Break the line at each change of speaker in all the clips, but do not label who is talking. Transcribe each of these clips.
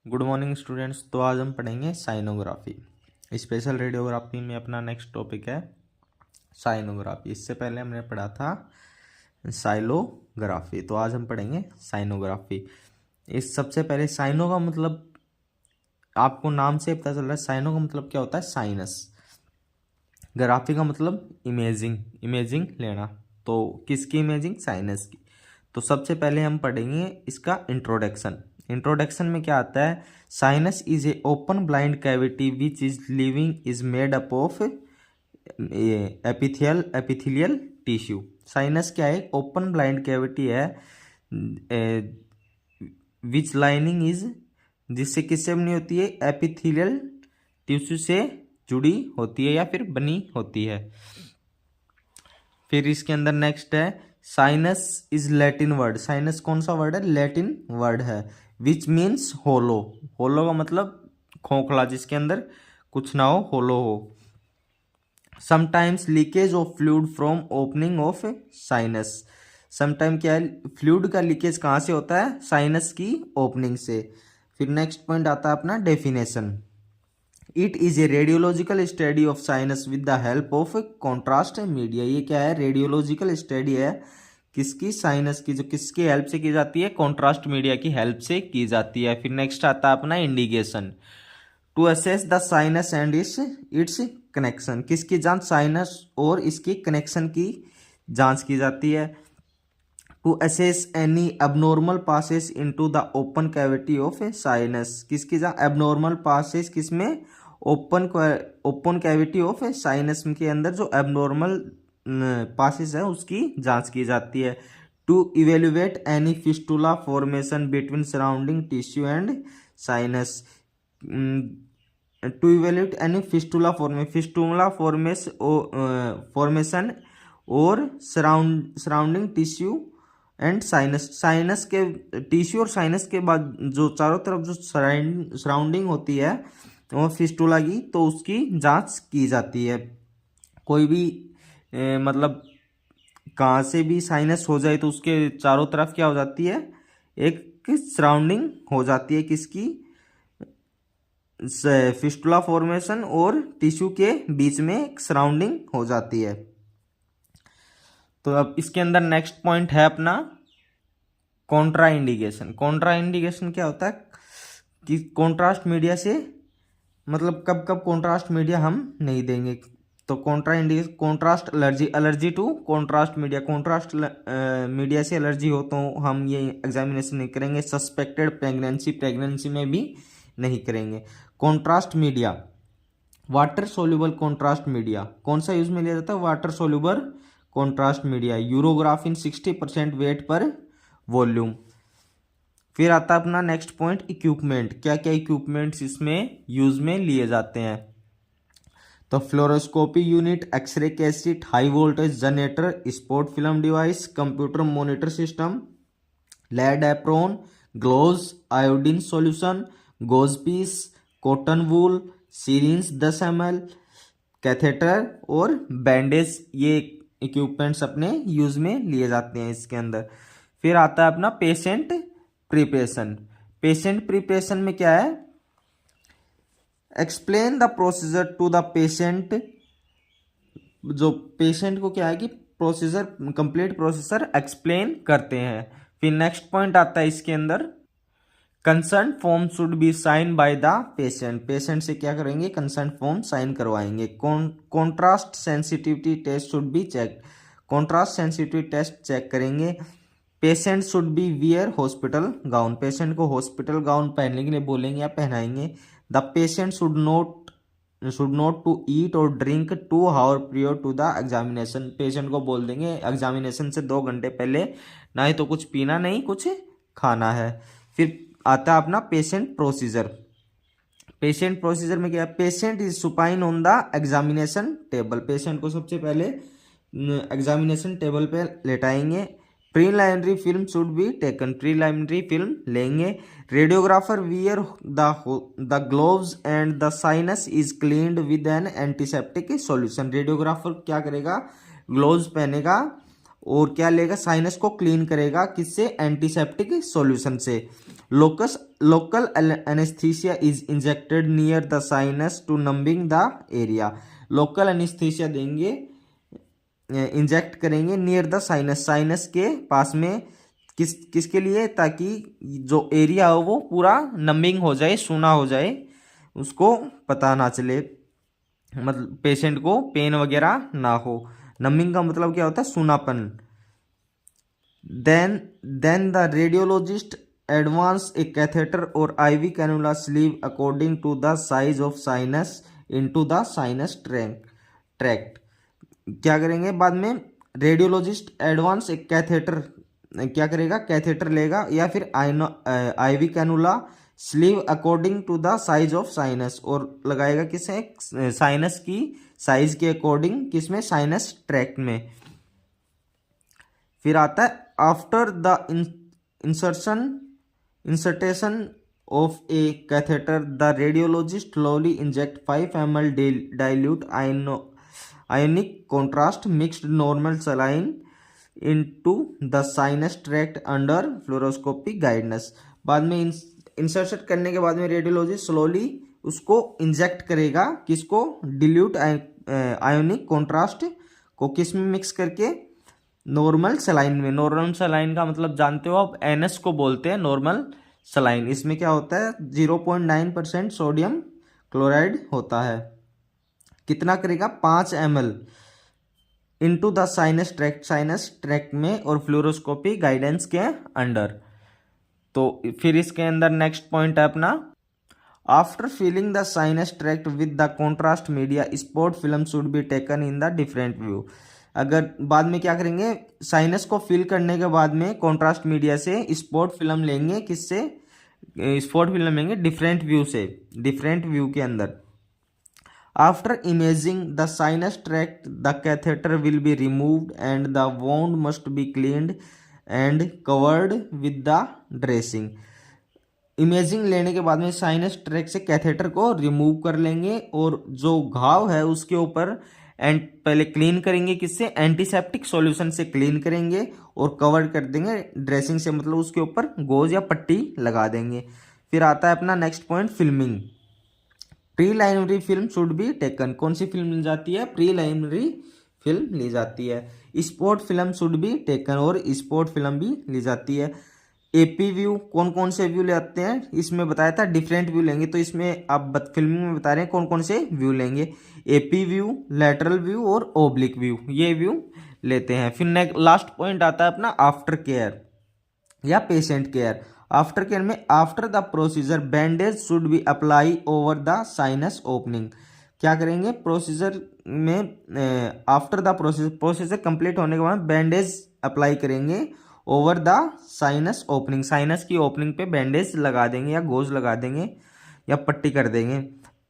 Good morning students. तो आज हम पढ़ेंगे साइनोग्राफी। स्पेशल रेडियोग्राफी में अपना नेक्स्ट टॉपिक है साइनोग्राफी। इससे पहले हमने पढ़ा था साइलोग्राफी, तो आज हम पढ़ेंगे साइनोग्राफी। इस सबसे पहले साइनो का मतलब आपको नाम से पता चल रहा है। साइनो का मतलब क्या होता है? साइनस। ग्राफी का मतलब इमेजिंग लेना। तो किसकी इमेजिंग? साइनस की। तो सबसे पहले हम पढ़ेंगे इसका इंट्रोडक्शन में क्या आता है? Sinus is a open blind cavity which is living is made up of epithelial tissue. Sinus क्या है? ओपन ब्लाइंड कैविटी है विच लाइनिंग इज, जिससे किससे बनी होती है? एपिथेलियल टिश्यू से जुड़ी होती है या फिर बनी होती है। फिर इसके अंदर नेक्स्ट है sinus is Latin word. Sinus कौन सा वर्ड है? लैटिन वर्ड है। विच मीन्स होलो। होलो का मतलब खोखला, जिसके अंदर कुछ ना हो, होलो हो। Sometimes leakage of fluid from opening of sinus. Sometime क्या है? फ्लूइड का लीकेज कहाँ से होता है? साइनस की ओपनिंग से। फिर नेक्स्ट पॉइंट आता है अपना definition. It is a radiological study of sinus with the help of contrast media. ये क्या है? रेडियोलॉजिकल स्टडी है किसकी? साइनस की, जो किसकी हेल्प से की जाती है? कॉन्ट्रास्ट मीडिया की हेल्प से की जाती है। फिर नेक्स्ट आता है अपना indication. To assess the sinus and its connection. किसकी जांच? साइनस और इसकी कनेक्शन की जांच की जाती है। To assess any abnormal passes into the open cavity of sinus. किसकी जांच? एबनॉर्मल पासेस किसमें? ओपन कैविटी ऑफ साइनस के अंदर जो एबनॉर्मल पासेस है उसकी जांच की जाती है। To evaluate any fistula formation between surrounding tissue and sinus. To evaluate any fistula formation और surrounding tissue and sinus. Sinus के टिश्यू और साइनस के बाद जो चारों तरफ जो सराउंडिंग होती है वो फिस्टुला की, तो उसकी जांच की जाती है। कोई भी मतलब कहाँ से भी साइनस हो जाए तो उसके चारों तरफ क्या हो जाती है? एक सराउंडिंग हो जाती है किसकी? फिस्टुला फॉर्मेशन और टिश्यू के बीच में एक सराउंडिंग हो जाती है। तो अब इसके अंदर नेक्स्ट पॉइंट है अपना कॉन्ट्रा इंडिकेशन। कॉन्ट्रा इंडिकेशन क्या होता है कि कॉन्ट्रास्ट मीडिया से मतलब कब कब कॉन्ट्रास्ट मीडिया हम नहीं देंगे। तो contraindication, contrast allergy to contrast media. Contrast media से एलर्जी हो तो हम ये एग्जामिनेशन नहीं करेंगे। सस्पेक्टेड प्रेगनेंसी में भी नहीं करेंगे। Contrast media, water soluble contrast media कौन सा यूज में लिया जाता है? Water soluble contrast media. Urografin 60% weight per volume. फिर आता है अपना नेक्स्ट पॉइंट इक्विपमेंट। क्या क्या इक्विपमेंट्स इसमें यूज में लिए जाते हैं? तो fluoroscopy unit, x ray cassette, high voltage generator, spot film device, computer monitor system, lead apron, gloves, iodine solution, gauze piece, cotton wool, syringe 10 ml, catheter और बैंडेज। ये इक्विपमेंट्स अपने यूज में लिए जाते हैं इसके अंदर। फिर आता है अपना पेशेंट प्रिपरेशन। पेशेंट प्रिपरेशन में क्या है? Explain the procedure to the patient. जो पेशेंट को क्या है कि प्रोसीजर, कंप्लीट प्रोसीजर एक्सप्लेन करते हैं। फिर नेक्स्ट पॉइंट आता है इसके अंदर consent form should be sign by the patient. Patient से क्या करेंगे? कंसर्न फॉर्म साइन करवाएंगे। Contrast sensitivity test should be check. Contrast sensitivity test check करेंगे। Patient should be wear hospital gown. Patient को हॉस्पिटल गाउन पहनने के लिए बोलेंगे या पहनाएंगे। The patient should not to eat और drink 2 hour prior to the examination. Patient को बोल देंगे एग्जामिनेशन से 2 घंटे पहले ना ही तो कुछ पीना, नहीं कुछ खाना है। फिर आता है अपना पेशेंट प्रोसीजर। पेशेंट प्रोसीजर में क्या है? Patient is supine on the examination table. Patient को सबसे पहले एग्जामिनेशन टेबल पे लेटाएंगे। Preliminary film should be taken. Preliminary film लेंगे। Radiographer wear the gloves and the sinus is cleaned with an antiseptic solution. Radiographer क्या करेगा? Gloves पहनेगा और क्या लेगा? साइनस को क्लीन करेगा। किससे? एंटीसेप्टिक सॉल्यूशन से। Local anaesthesia is injected near the sinus to numbing the area. Local anaesthesia देंगे, इंजेक्ट करेंगे नियर द साइनस, साइनस के पास में, किसके लिए, ताकि जो एरिया हो वो पूरा नंबिंग हो जाए, सूना हो जाए, उसको पता ना चले, मतलब पेशेंट को पेन वगैरह ना हो। नंबिंग का मतलब क्या होता है, सूनापन। Then the radiologist advance a catheter और IV cannula sleeve according to the size of sinus into the sinus tract. क्या करेंगे बाद में, रेडियोलॉजिस्ट एडवांस एक कैथेटर क्या करेगा, कैथेटर लेगा या फिर IV cannula sleeve according to the size of sinus, और लगाएगा किसे, साइनस की साइज के अकॉर्डिंग, किसमें, साइनस ट्रैक्ट में। फिर आता है after the insertion of a catheter the radiologist slowly inject 5 ml dilute ionic contrast mixed normal saline into the sinus tract under fluoroscopy guidance। बाद में इंसर्शन करने के बाद में रेडियोलॉजिस्ट स्लोली उसको इंजेक्ट करेगा, किसको, डिल्यूट आयोनिक कॉन्ट्रास्ट को, किस में मिक्स करके, नॉर्मल सलाइन में। नॉर्मल सलाइन का मतलब जानते हो आप, एनएस को बोलते हैं नॉर्मल सलाइन। इसमें क्या होता है, 0.9% सोडियम क्लोराइड होता है। कितना करेगा, 5 ml into the sinus tract में और फ्लोरोस्कोपी गाइडेंस के अंडर। तो फिर इसके अंदर नेक्स्ट पॉइंट है अपना, after filling the sinus tract with the contrast media spot film should be taken in the different view. अगर बाद में क्या करेंगे, साइनस को फिल करने के बाद में कॉन्ट्रास्ट मीडिया से स्पॉट फिल्म लेंगे, किससे, स्पॉट फिल्म लेंगे डिफरेंट व्यू से, डिफरेंट व्यू के अंदर। After imaging the sinus tract the catheter will be removed and the wound must be cleaned and covered with the dressing. Imaging लेने के बाद में साइनस ट्रैक्ट से कैथेटर को रिमूव कर लेंगे और जो घाव है उसके ऊपर पहले क्लीन करेंगे, किससे, एंटीसेप्टिक सॉल्यूशन से क्लीन करेंगे और कवर कर देंगे ड्रेसिंग से, मतलब उसके ऊपर गोज या पट्टी लगा देंगे। फिर आता है अपना next point, filming. Preliminary film should be taken. कौन सी फिल्म ली जाती है, प्रीलिमिनरी फिल्म ली जाती है। Spot film should be taken, और स्पॉट फिल्म भी ली जाती है। एपी व्यू, कौन कौन से व्यू ले आते हैं, इसमें बताया था डिफरेंट व्यू लेंगे, तो इसमें आप फिल्मिंग में बता रहे हैं कौन कौन से व्यू लेंगे। एपी व्यू, लेटरल व्यू और ओब्लिक व्यू, ये व्यू लेते हैं। फिर लास्ट पॉइंट आता है अपना आफ्टर केयर या पेशेंट केयर। आफ्टर केयर में, after the procedure bandage should be apply over the sinus opening. क्या करेंगे, प्रोसीजर में, आफ्टर द प्रोसीजर कंप्लीट होने के बाद बैंडेज अप्लाई करेंगे over the sinus opening, sinus की ओपनिंग पे बैंडेज लगा देंगे या गोज लगा देंगे या पट्टी कर देंगे।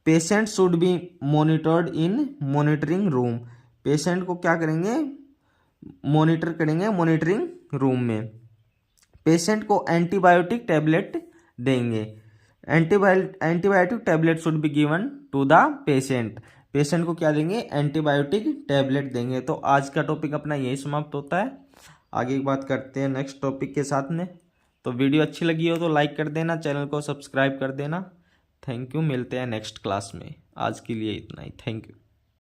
Patient should be monitored in monitoring room. Patient को क्या करेंगे, मॉनिटर करेंगे मॉनिटरिंग रूम में। पेशेंट को एंटीबायोटिक टैबलेट देंगे। Antibiotic tablet should be given to the patient. Patient को क्या देंगे, एंटीबायोटिक टैबलेट देंगे। तो आज का टॉपिक अपना यही समाप्त होता है। आगे की बात करते हैं नेक्स्ट टॉपिक के साथ में। तो वीडियो अच्छी लगी हो तो लाइक कर देना, चैनल को सब्सक्राइब कर देना। थैंक यू, मिलते हैं नेक्स्ट क्लास में। आज के लिए इतना ही, थैंक यू।